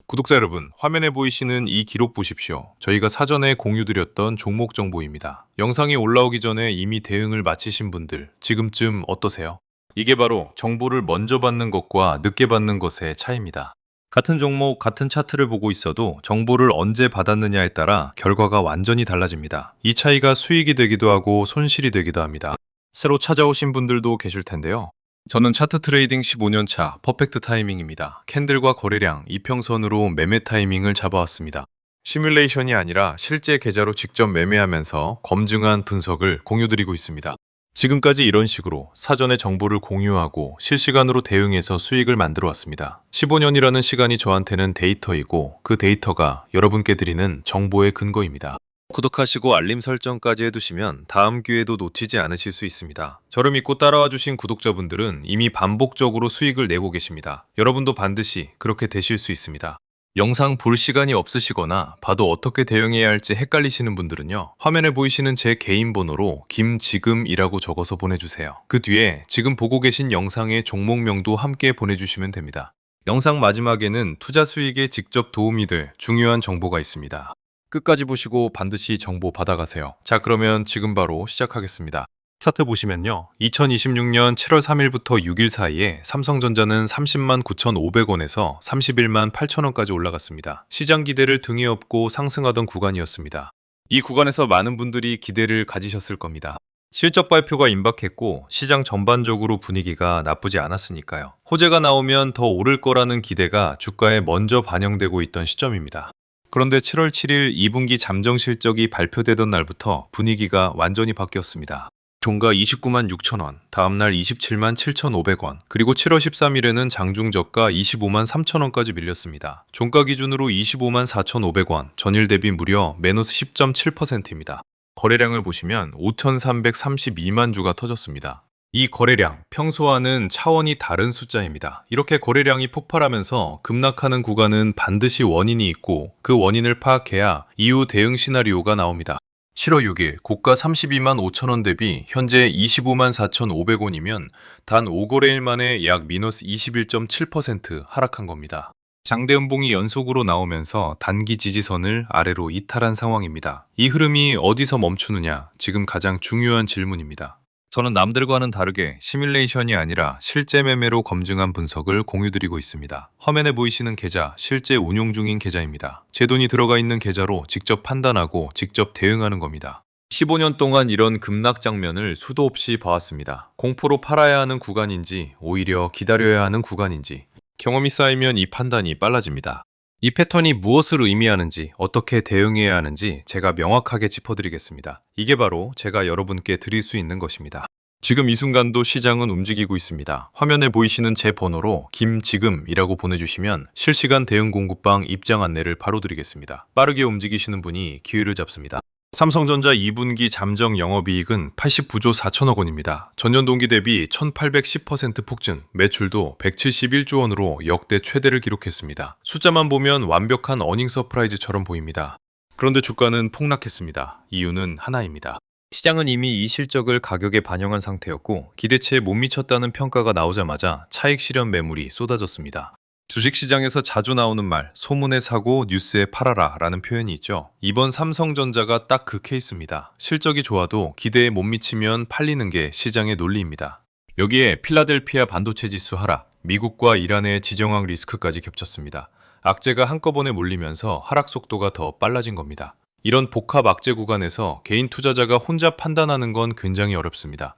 구독자 여러분, 화면에 보이시는 이 기록 보십시오. 저희가 사전에 공유드렸던 종목 정보입니다. 영상이 올라오기 전에 이미 대응을 마치신 분들, 지금쯤 어떠세요? 이게 바로 정보를 먼저 받는 것과 늦게 받는 것의 차이입니다. 같은 종목, 같은 차트를 보고 있어도 정보를 언제 받았느냐에 따라 결과가 완전히 달라집니다. 이 차이가 수익이 되기도 하고 손실이 되기도 합니다. 새로 찾아오신 분들도 계실 텐데요. 저는 차트 트레이딩 15년 차 퍼펙트 타이밍입니다. 캔들과 거래량, 이평선으로 매매 타이밍을 잡아왔습니다. 시뮬레이션이 아니라 실제 계좌로 직접 매매하면서 검증한 분석을 공유드리고 있습니다. 지금까지 이런 식으로 사전에 정보를 공유하고 실시간으로 대응해서 수익을 만들어 왔습니다. 15년이라는 시간이 저한테는 데이터이고 그 데이터가 여러분께 드리는 정보의 근거입니다. 구독하시고 알림 설정까지 해두시면 다음 기회도 놓치지 않으실 수 있습니다. 저를 믿고 따라와 주신 구독자분들은 이미 반복적으로 수익을 내고 계십니다. 여러분도 반드시 그렇게 되실 수 있습니다. 영상 볼 시간이 없으시거나 봐도 어떻게 대응해야 할지 헷갈리시는 분들은요, 화면에 보이시는 제 개인 번호로 김지금이라고 적어서 보내주세요. 그 뒤에 지금 보고 계신 영상의 종목명도 함께 보내주시면 됩니다. 영상 마지막에는 투자 수익에 직접 도움이 될 중요한 정보가 있습니다. 끝까지 보시고 반드시 정보 받아가세요. 자, 그러면 지금 바로 시작하겠습니다. 차트 보시면요, 2026년 7월 3일부터 6일 사이에 삼성전자는 30만 9,500원에서 31만 8천원까지 올라갔습니다. 시장 기대를 등에 업고 상승하던 구간이었습니다. 이 구간에서 많은 분들이 기대를 가지셨을 겁니다. 실적 발표가 임박했고 시장 전반적으로 분위기가 나쁘지 않았으니까요. 호재가 나오면 더 오를 거라는 기대가 주가에 먼저 반영되고 있던 시점입니다. 그런데 7월 7일 2분기 잠정 실적이 발표되던 날부터 분위기가 완전히 바뀌었습니다. 종가 29만 6천원, 다음날 27만 7,500원, 그리고 7월 13일에는 장중 저가 25만 3천원까지 밀렸습니다. 종가 기준으로 25만 4,500원, 전일 대비 무려 마이너스 10.7%입니다. 거래량을 보시면 5,332만 주가 터졌습니다. 이 거래량, 평소와는 차원이 다른 숫자입니다. 이렇게 거래량이 폭발하면서 급락하는 구간은 반드시 원인이 있고 그 원인을 파악해야 이후 대응 시나리오가 나옵니다. 7월 6일 고가 32만 5천원 대비 현재 25만 4,500원이면 단 5거래일 만에 약 미너스 21.7% 하락한 겁니다. 장대 음봉이 연속으로 나오면서 단기 지지선을 아래로 이탈한 상황입니다. 이 흐름이 어디서 멈추느냐, 지금 가장 중요한 질문입니다. 저는 남들과는 다르게 시뮬레이션이 아니라 실제 매매로 검증한 분석을 공유드리고 있습니다. 화면에 보이시는 계좌, 실제 운용 중인 계좌입니다. 제 돈이 들어가 있는 계좌로 직접 판단하고 직접 대응하는 겁니다. 15년 동안 이런 급락 장면을 수도 없이 봐왔습니다. 공포로 팔아야 하는 구간인지 오히려 기다려야 하는 구간인지 경험이 쌓이면 이 판단이 빨라집니다. 이 패턴이 무엇을 의미하는지, 어떻게 대응해야 하는지 제가 명확하게 짚어드리겠습니다. 이게 바로 제가 여러분께 드릴 수 있는 것입니다. 지금 이 순간도 시장은 움직이고 있습니다. 화면에 보이시는 제 번호로 김지금이라고 보내주시면 실시간 대응 공급방 입장 안내를 바로 드리겠습니다. 빠르게 움직이시는 분이 기회를 잡습니다. 삼성전자 2분기 잠정 영업이익은 89조 4천억 원입니다. 전년 동기 대비 1810% 폭증, 매출도 171조 원으로 역대 최대를 기록했습니다. 숫자만 보면 완벽한 어닝 서프라이즈처럼 보입니다. 그런데 주가는 폭락했습니다. 이유는 하나입니다. 시장은 이미 이 실적을 가격에 반영한 상태였고 기대치에 못 미쳤다는 평가가 나오자마자 차익 실현 매물이 쏟아졌습니다. 주식시장에서 자주 나오는 말, 소문에 사고 뉴스에 팔아라 라는 표현이 있죠. 이번 삼성전자가 딱 그 케이스입니다. 실적이 좋아도 기대에 못 미치면 팔리는 게 시장의 논리입니다. 여기에 필라델피아 반도체 지수 하락, 미국과 이란의 지정학 리스크까지 겹쳤습니다. 악재가 한꺼번에 몰리면서 하락 속도가 더 빨라진 겁니다. 이런 복합 악재 구간에서 개인 투자자가 혼자 판단하는 건 굉장히 어렵습니다.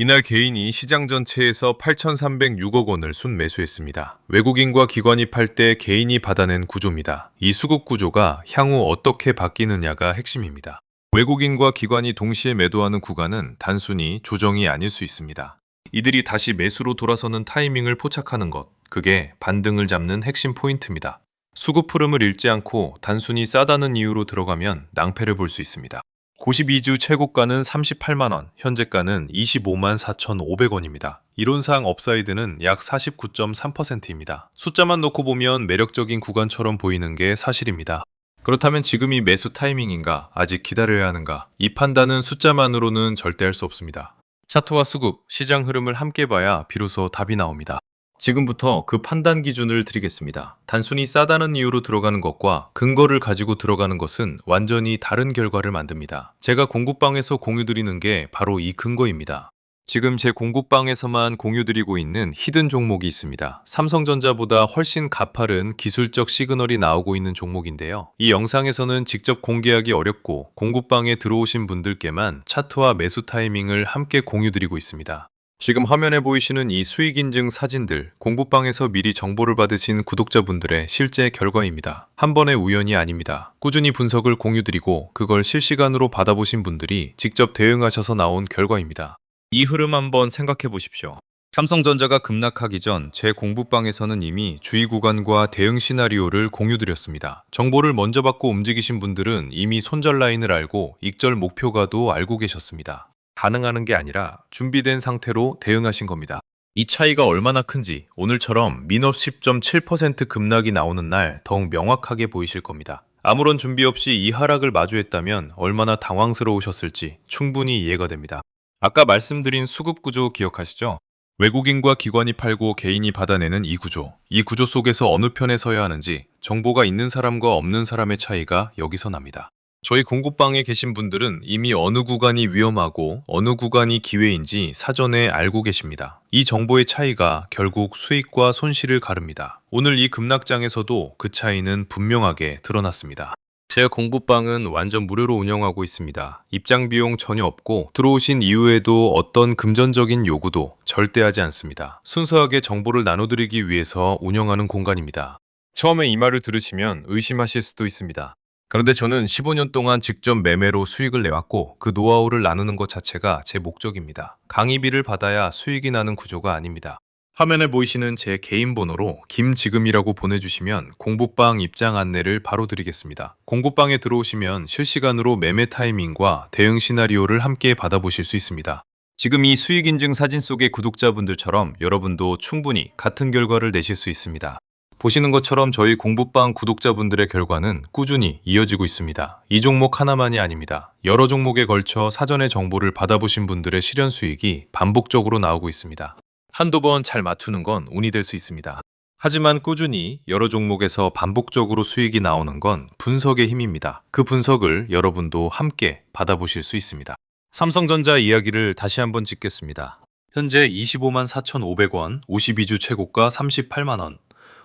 이날 개인이 시장 전체에서 8,306억 원을 순매수했습니다. 외국인과 기관이 팔 때 개인이 받아낸 구조입니다. 이 수급 구조가 향후 어떻게 바뀌느냐가 핵심입니다. 외국인과 기관이 동시에 매도하는 구간은 단순히 조정이 아닐 수 있습니다. 이들이 다시 매수로 돌아서는 타이밍을 포착하는 것, 그게 반등을 잡는 핵심 포인트입니다. 수급 흐름을 읽지 않고 단순히 싸다는 이유로 들어가면 낭패를 볼 수 있습니다. 92주 최고가는 38만원, 현재가는 25만 4,500원입니다. 이론상 업사이드는 약 49.3%입니다. 숫자만 놓고 보면 매력적인 구간처럼 보이는 게 사실입니다. 그렇다면 지금이 매수 타이밍인가, 아직 기다려야 하는가? 이 판단은 숫자만으로는 절대 할 수 없습니다. 차트와 수급, 시장 흐름을 함께 봐야 비로소 답이 나옵니다. 지금부터 그 판단 기준을 드리겠습니다. 단순히 싸다는 이유로 들어가는 것과 근거를 가지고 들어가는 것은 완전히 다른 결과를 만듭니다. 제가 공부방에서 공유드리는 게 바로 이 근거입니다. 지금 제 공부방에서만 공유드리고 있는 히든 종목이 있습니다. 삼성전자보다 훨씬 가파른 기술적 시그널이 나오고 있는 종목인데요. 이 영상에서는 직접 공개하기 어렵고 공부방에 들어오신 분들께만 차트와 매수 타이밍을 함께 공유드리고 있습니다. 지금 화면에 보이시는 이 수익 인증 사진들, 공부방에서 미리 정보를 받으신 구독자분들의 실제 결과입니다. 한 번의 우연이 아닙니다. 꾸준히 분석을 공유드리고 그걸 실시간으로 받아보신 분들이 직접 대응하셔서 나온 결과입니다. 이 흐름 한번 생각해 보십시오. 삼성전자가 급락하기 전 제 공부방에서는 이미 주의 구간과 대응 시나리오를 공유드렸습니다. 정보를 먼저 받고 움직이신 분들은 이미 손절 라인을 알고 익절 목표가도 알고 계셨습니다. 반응하는 게 아니라 준비된 상태로 대응하신 겁니다. 이 차이가 얼마나 큰지 오늘처럼 미너스 10.7% 급락이 나오는 날 더욱 명확하게 보이실 겁니다. 아무런 준비 없이 이 하락을 마주했다면 얼마나 당황스러우셨을지 충분히 이해가 됩니다. 아까 말씀드린 수급 구조 기억하시죠? 외국인과 기관이 팔고 개인이 받아내는 이 구조 속에서 어느 편에 서야 하는지 정보가 있는 사람과 없는 사람의 차이가 여기서 납니다. 저희 공부방에 계신 분들은 이미 어느 구간이 위험하고 어느 구간이 기회인지 사전에 알고 계십니다. 이 정보의 차이가 결국 수익과 손실을 가릅니다. 오늘 이 급락장에서도 그 차이는 분명하게 드러났습니다. 제 공부방은 완전 무료로 운영하고 있습니다. 입장 비용 전혀 없고 들어오신 이후에도 어떤 금전적인 요구도 절대 하지 않습니다. 순수하게 정보를 나눠드리기 위해서 운영하는 공간입니다. 처음에 이 말을 들으시면 의심하실 수도 있습니다. 그런데 저는 15년 동안 직접 매매로 수익을 내왔고 그 노하우를 나누는 것 자체가 제 목적입니다. 강의비를 받아야 수익이 나는 구조가 아닙니다. 화면에 보이시는 제 개인 번호로 김지금이라고 보내주시면 공부방 입장 안내를 바로 드리겠습니다. 공부방에 들어오시면 실시간으로 매매 타이밍과 대응 시나리오를 함께 받아보실 수 있습니다. 지금 이 수익 인증 사진 속의 구독자분들처럼 여러분도 충분히 같은 결과를 내실 수 있습니다. 보시는 것처럼 저희 공부방 구독자분들의 결과는 꾸준히 이어지고 있습니다. 이 종목 하나만이 아닙니다. 여러 종목에 걸쳐 사전에 정보를 받아보신 분들의 실현 수익이 반복적으로 나오고 있습니다. 한두 번 잘 맞추는 건 운이 될 수 있습니다. 하지만 꾸준히 여러 종목에서 반복적으로 수익이 나오는 건 분석의 힘입니다. 그 분석을 여러분도 함께 받아보실 수 있습니다. 삼성전자 이야기를 다시 한번 짚겠습니다. 현재 25만 4,500원, 52주 최고가 38만 원.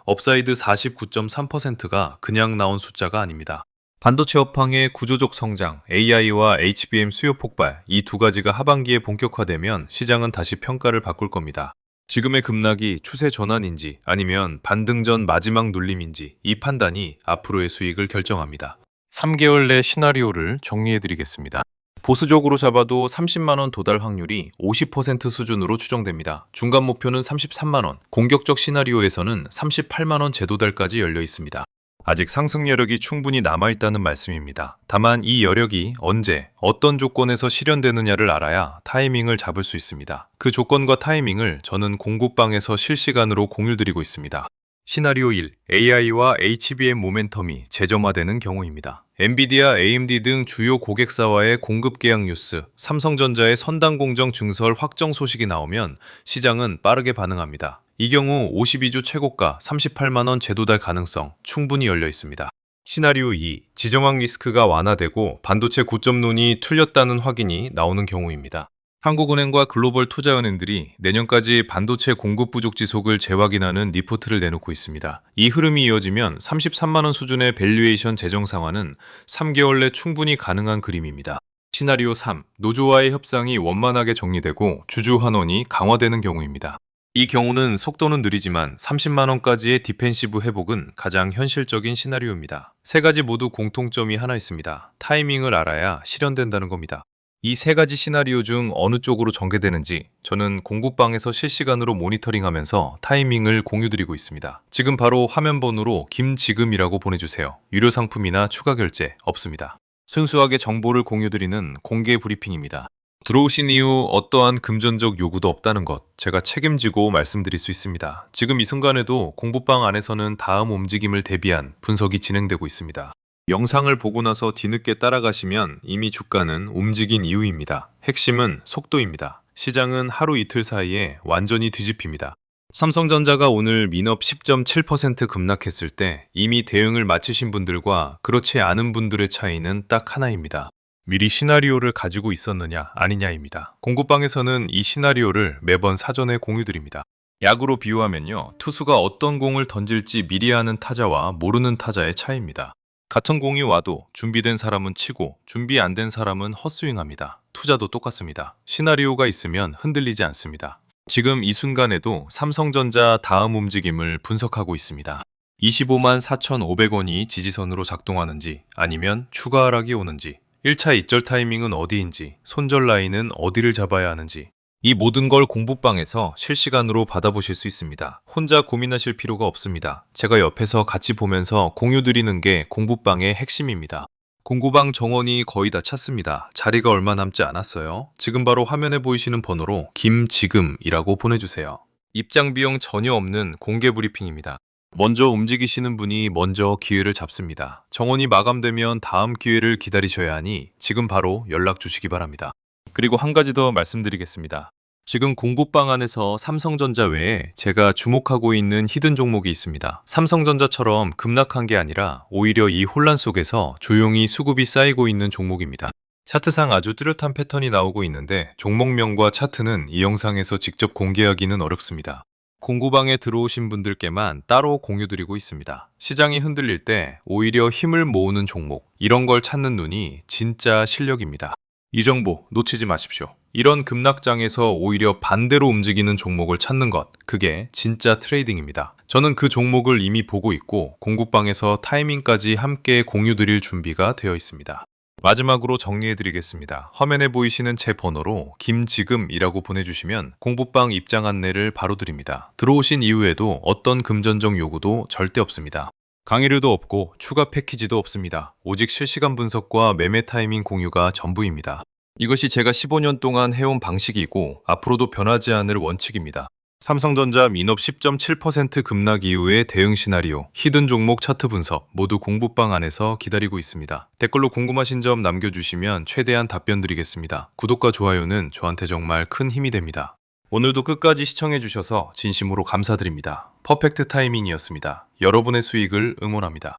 업사이드 49.3%가 그냥 나온 숫자가 아닙니다. 반도체 업황의 구조적 성장, AI와 HBM 수요 폭발, 이 두 가지가 하반기에 본격화되면 시장은 다시 평가를 바꿀 겁니다. 지금의 급락이 추세 전환인지 아니면 반등 전 마지막 눌림인지 이 판단이 앞으로의 수익을 결정합니다. 3개월 내 시나리오를 정리해드리겠습니다. 보수적으로 잡아도 30만원 도달 확률이 50% 수준으로 추정됩니다. 중간 목표는 33만원, 공격적 시나리오에서는 38만원 재도달까지 열려 있습니다. 아직 상승 여력이 충분히 남아있다는 말씀입니다. 다만 이 여력이 언제, 어떤 조건에서 실현되느냐를 알아야 타이밍을 잡을 수 있습니다. 그 조건과 타이밍을 저는 공부방에서 실시간으로 공유드리고 있습니다. 시나리오 1. AI와 HBM 모멘텀이 재점화되는 경우입니다. 엔비디아, AMD 등 주요 고객사와의 공급 계약 뉴스, 삼성전자의 선당 공정 증설 확정 소식이 나오면 시장은 빠르게 반응합니다. 이 경우 52주 최고가 38만원 재도달 가능성 충분히 열려 있습니다. 시나리오 2. 지정학 리스크가 완화되고 반도체 고점론이 틀렸다는 확인이 나오는 경우입니다. 한국은행과 글로벌 투자은행들이 내년까지 반도체 공급 부족 지속을 재확인하는 리포트를 내놓고 있습니다. 이 흐름이 이어지면 33만원 수준의 밸류에이션 재정 상환은 3개월 내 충분히 가능한 그림입니다. 시나리오 3. 노조와의 협상이 원만하게 정리되고 주주 환원이 강화되는 경우입니다. 이 경우는 속도는 느리지만 30만원까지의 디펜시브 회복은 가장 현실적인 시나리오입니다. 세 가지 모두 공통점이 하나 있습니다. 타이밍을 알아야 실현된다는 겁니다. 이 세 가지 시나리오 중 어느 쪽으로 전개되는지 저는 공부방에서 실시간으로 모니터링하면서 타이밍을 공유드리고 있습니다. 지금 바로 화면 번호로 김지금이라고 보내주세요. 유료 상품이나 추가 결제 없습니다. 순수하게 정보를 공유드리는 공개 브리핑입니다. 들어오신 이후 어떠한 금전적 요구도 없다는 것 제가 책임지고 말씀드릴 수 있습니다. 지금 이 순간에도 공부방 안에서는 다음 움직임을 대비한 분석이 진행되고 있습니다. 영상을 보고 나서 뒤늦게 따라가시면 이미 주가는 움직인 이유입니다. 핵심은 속도입니다. 시장은 하루 이틀 사이에 완전히 뒤집힙니다. 삼성전자가 오늘 민업 10.7% 급락했을 때 이미 대응을 마치신 분들과 그렇지 않은 분들의 차이는 딱 하나입니다. 미리 시나리오를 가지고 있었느냐 아니냐입니다. 공구방에서는 이 시나리오를 매번 사전에 공유드립니다. 야구로 비유하면요, 투수가 어떤 공을 던질지 미리 아는 타자와 모르는 타자의 차이입니다. 같은 공이 와도 준비된 사람은 치고 준비 안 된 사람은 헛스윙합니다. 투자도 똑같습니다. 시나리오가 있으면 흔들리지 않습니다. 지금 이 순간에도 삼성전자 다음 움직임을 분석하고 있습니다. 25만 4,500원이 지지선으로 작동하는지 아니면 추가 하락이 오는지, 1차 입절 타이밍은 어디인지, 손절 라인은 어디를 잡아야 하는지, 이 모든 걸 공부방에서 실시간으로 받아보실 수 있습니다. 혼자 고민하실 필요가 없습니다. 제가 옆에서 같이 보면서 공유드리는 게 공부방의 핵심입니다. 공구방 정원이 거의 다 찼습니다. 자리가 얼마 남지 않았어요. 지금 바로 화면에 보이시는 번호로 김지금이라고 보내주세요. 입장 비용 전혀 없는 공개 브리핑입니다. 먼저 움직이시는 분이 먼저 기회를 잡습니다. 정원이 마감되면 다음 기회를 기다리셔야 하니 지금 바로 연락 주시기 바랍니다. 그리고 한 가지 더 말씀드리겠습니다. 지금 공부방 안에서 삼성전자 외에 제가 주목하고 있는 히든 종목이 있습니다. 삼성전자처럼 급락한 게 아니라 오히려 이 혼란 속에서 조용히 수급이 쌓이고 있는 종목입니다. 차트상 아주 뚜렷한 패턴이 나오고 있는데 종목명과 차트는 이 영상에서 직접 공개하기는 어렵습니다. 공구방에 들어오신 분들께만 따로 공유드리고 있습니다. 시장이 흔들릴 때 오히려 힘을 모으는 종목, 이런 걸 찾는 눈이 진짜 실력입니다. 이 정보 놓치지 마십시오. 이런 급락장에서 오히려 반대로 움직이는 종목을 찾는 것, 그게 진짜 트레이딩입니다. 저는 그 종목을 이미 보고 있고 공구방에서 타이밍까지 함께 공유드릴 준비가 되어 있습니다. 마지막으로 정리해드리겠습니다. 화면에 보이시는 제 번호로 김지금이라고 보내주시면 공부방 입장 안내를 바로 드립니다. 들어오신 이후에도 어떤 금전적 요구도 절대 없습니다. 강의료도 없고 추가 패키지도 없습니다. 오직 실시간 분석과 매매 타이밍 공유가 전부입니다. 이것이 제가 15년 동안 해온 방식이고 앞으로도 변하지 않을 원칙입니다. 삼성전자 민업 10.7% 급락 이후의 대응 시나리오, 히든 종목 차트 분석 모두 공부방 안에서 기다리고 있습니다. 댓글로 궁금하신 점 남겨주시면 최대한 답변 드리겠습니다. 구독과 좋아요는 저한테 정말 큰 힘이 됩니다. 오늘도 끝까지 시청해주셔서 진심으로 감사드립니다. 퍼펙트 타이밍이었습니다. 여러분의 수익을 응원합니다.